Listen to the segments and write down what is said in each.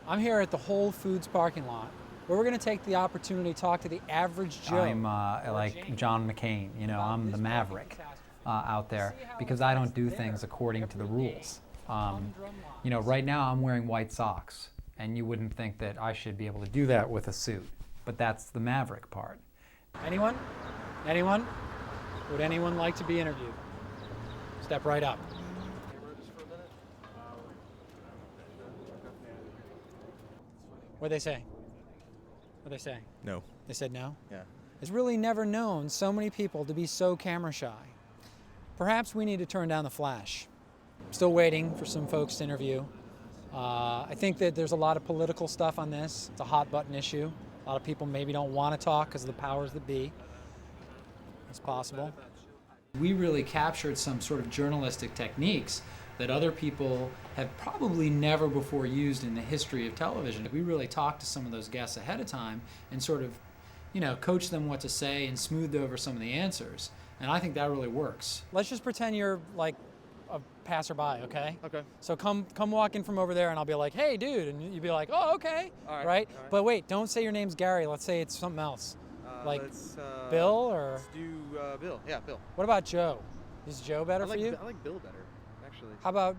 I'm here at the Whole Foods parking lot, where we're going to take the opportunity to talk to the average Joe. I'm like John McCain, I'm the maverick out there because I don't do things according to the rules. Right now I'm wearing white socks, and you wouldn't think that I should be able to do that with a suit, but that's the maverick part. Anyone? Anyone? Would anyone like to be interviewed? Step right up. What'd they say? What'd they say? No. They said no? Yeah. It's really never known so many people to be so camera shy. Perhaps we need to turn down the flash. Still waiting for some folks to interview. I think that there's a lot of political stuff on this. It's a hot button issue. A lot of people maybe don't want to talk because of the powers that be. It's possible. We really captured some sort of journalistic techniques that other people have probably never before used in the history of television. We really talked to some of those guests ahead of time and sort of, coached them what to say and smoothed over some of the answers. And I think that really works. Let's just pretend you're like a passerby, okay? Okay. So come walk in from over there and I'll be like, hey dude, and you'd be like, oh, okay, All right. right? But wait, don't say your name's Gary, let's say it's something else. Bill or? Let's do Bill. Yeah, Bill. What about Joe? Is Joe better for you? I like Bill better, actually. How about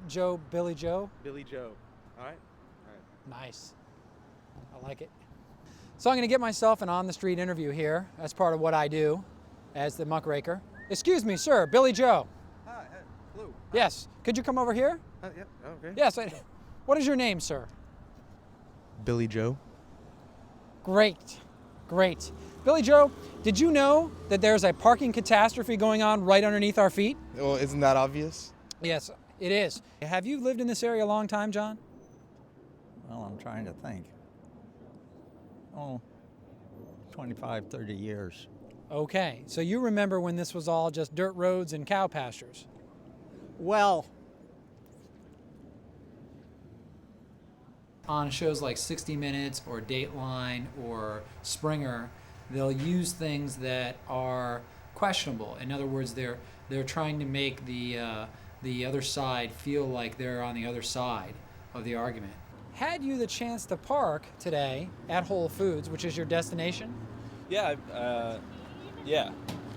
Billy Joe? Billy Joe. All right. Nice. I like it. So I'm going to get myself an on-the-street interview here as part of what I do as the muckraker. Excuse me, sir, Billy Joe. Hi. Hello. Yes. Could you come over here? Yeah. Okay. Yes. What is your name, sir? Billy Joe. Great. Billy Joe, did you know that there's a parking catastrophe going on right underneath our feet? Well, isn't that obvious? Yes, it is. Have you lived in this area a long time, John? Well, I'm trying to think. 25, 30 years. Okay, so you remember when this was all just dirt roads and cow pastures? Well, On shows like 60 Minutes or Dateline or Springer, they'll use things that are questionable. In other words, they're trying to make the other side feel like they're on the other side of the argument. Had you the chance to park today at Whole Foods, which is your destination? Yeah, yeah.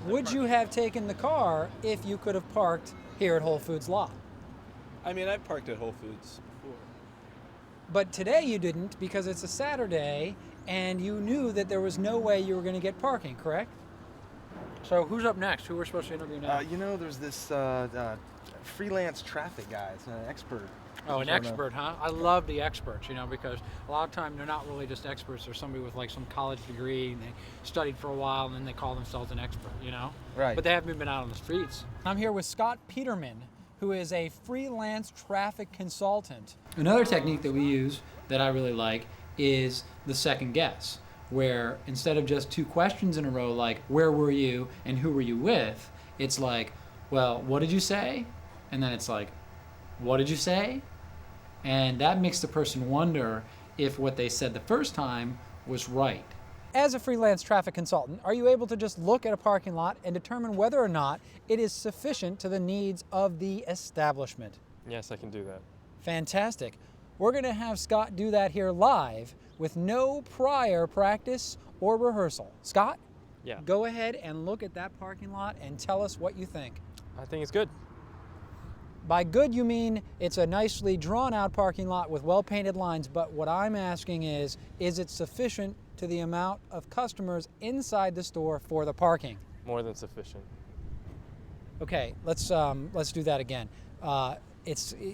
Would you have taken the car if you could have parked here at Whole Foods lot? I mean, I've parked at Whole Foods before. But today you didn't because it's a Saturday and you knew that there was no way you were going to get parking, correct? So who's up next? Who we're supposed to interview now? There's this freelance traffic guy. It's an expert. Oh, an expert, huh? I love the experts, because a lot of time they're not really just experts. They're somebody with like some college degree and they studied for a while and then they call themselves an expert, Right. But they haven't been out on the streets. I'm here with Scott Peterman, who is a freelance traffic consultant. Another technique that we use that I really like is the second guess, where instead of just two questions in a row like, where were you and who were you with, it's like, well, what did you say? And then it's like, what did you say? And that makes the person wonder if what they said the first time was right. As a freelance traffic consultant, are you able to just look at a parking lot and determine whether or not it is sufficient to the needs of the establishment? Yes, I can do that. Fantastic. We're going to have Scott do that here live with no prior practice or rehearsal. Scott? Yeah. Go ahead and look at that parking lot and tell us what you think. I think it's good. By good, you mean it's a nicely drawn out parking lot with well-painted lines, but what I'm asking is it sufficient to the amount of customers inside the store for the parking? More than sufficient. Okay, let's do that again.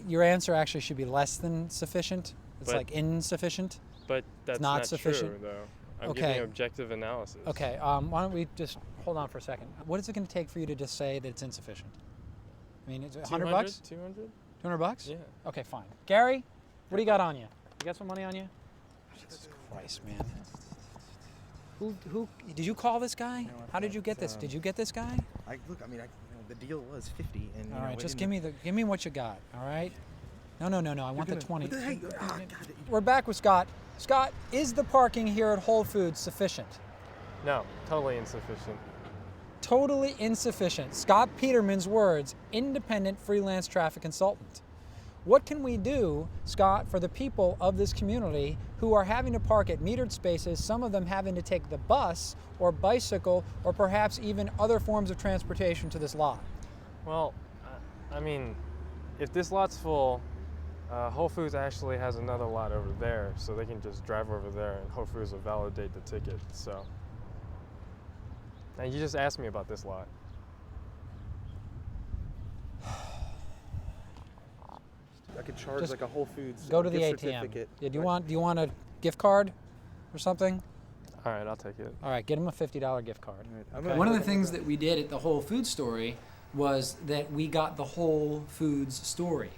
Your answer actually should be less than sufficient. It's like insufficient. But that's not not sufficient? true, though. I'm Okay. giving objective analysis. Okay, why don't we just hold on for a second. What is it going to take for you to just say that it's insufficient? I mean, is it 100 bucks? 200? 200 bucks? Yeah. Okay, fine. Gary, what do you got on you? You got some money on you? Jesus Christ, man. Who did you call this guy? How did you get this? Did you get this guy? The deal was 50, and all right, just give me what you got. All right. No. I want the 20. We're back with Scott. Scott, is the parking here at Whole Foods sufficient? No, totally insufficient. Totally insufficient. Scott Peterman's words, independent freelance traffic consultant. What can we do, Scott, for the people of this community who are having to park at metered spaces, some of them having to take the bus or bicycle or perhaps even other forms of transportation to this lot? Well, I mean, if this lot's full, Whole Foods actually has another lot over there, so they can just drive over there and Whole Foods will validate the ticket. So, and you just asked me about this lot. I could charge Just like a Whole Foods Go to the gift ATM. certificate. Yeah, do you want a gift card or something? All right, I'll take it. All right, get him a $50 gift card. All right, I'm Okay. gonna One of the click things on that we did at the Whole Foods story was that we got the Whole Foods story,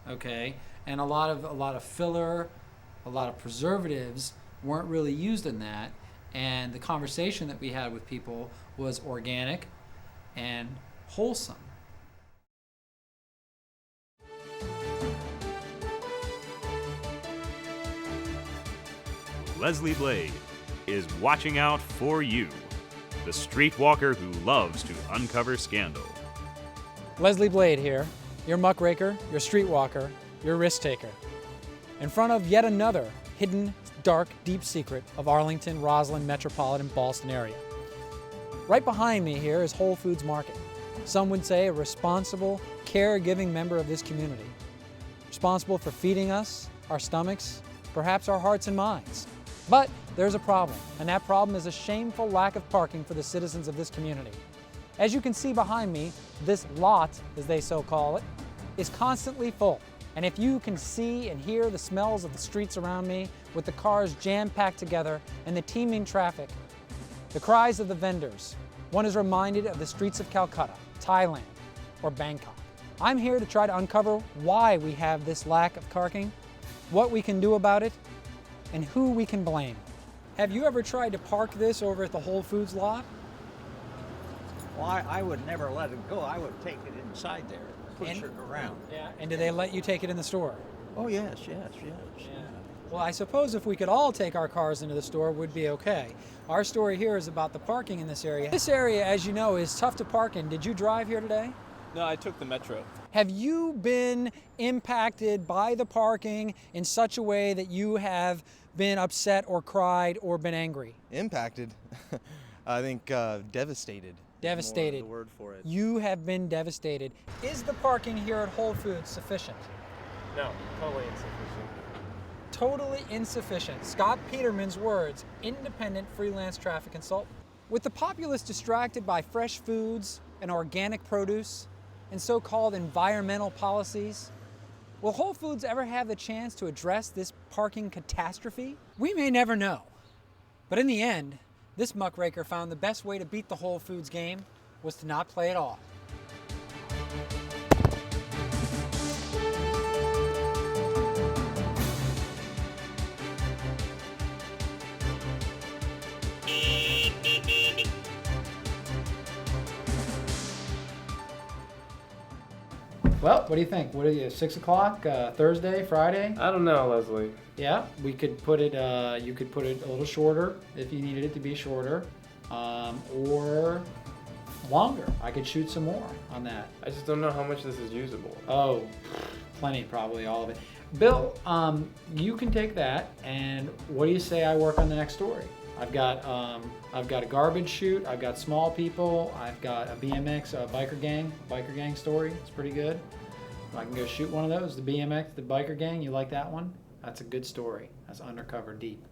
okay? And a lot of filler, a lot of preservatives weren't really used in that. And the conversation that we had with people was organic and wholesome. Leslie Blade is watching out for you, the streetwalker who loves to uncover scandal. Leslie Blade here, your muckraker, your streetwalker, your risk taker. In front of yet another hidden, dark, deep secret of Arlington, Roslyn, metropolitan Ballston area. Right behind me here is Whole Foods Market. Some would say a responsible, caregiving member of this community. Responsible for feeding us, our stomachs, perhaps our hearts and minds. But there's a problem, and that problem is a shameful lack of parking for the citizens of this community. As you can see behind me, this lot, as they so call it, is constantly full. And if you can see and hear the smells of the streets around me, with the cars jam-packed together and the teeming traffic, the cries of the vendors, one is reminded of the streets of Calcutta, Thailand, or Bangkok. I'm here to try to uncover why we have this lack of parking, what we can do about it, and who we can blame. Have you ever tried to park this over at the Whole Foods lot? Well, I would never let it go. I would take it inside there, push it around. Yeah. And do they let you take it in the store? Oh, yes, yes, yes. Well, I suppose if we could all take our cars into the store, would be okay. Our story here is about the parking in this area. This area, as you know, is tough to park in. Did you drive here today? No, I took the metro. Have you been impacted by the parking in such a way that you have been upset or cried or been angry? Impacted. I think devastated. Devastated. Is more the word for it. You have been devastated. Is the parking here at Whole Foods sufficient? No, totally insufficient. Totally insufficient. Scott Peterman's words, independent freelance traffic consultant. With the populace distracted by fresh foods and organic produce and so-called environmental policies, will Whole Foods ever have the chance to address this parking catastrophe? We may never know. But in the end, this muckraker found the best way to beat the Whole Foods game was to not play at all. Well, what do you think? What are you, 6 o'clock, Thursday, Friday? I don't know, Leslie. Yeah, we could put it, you could put it a little shorter if you needed it to be shorter, or longer. I could shoot some more on that. I just don't know how much this is usable. Oh, plenty, probably all of it. Bill, you can take that, and what do you say I work on the next story? I've got a garbage chute, I've got small people, I've got a BMX, a biker gang story. It's pretty good. I can go shoot one of those. The BMX, the biker gang, you like that one? That's a good story. That's undercover deep.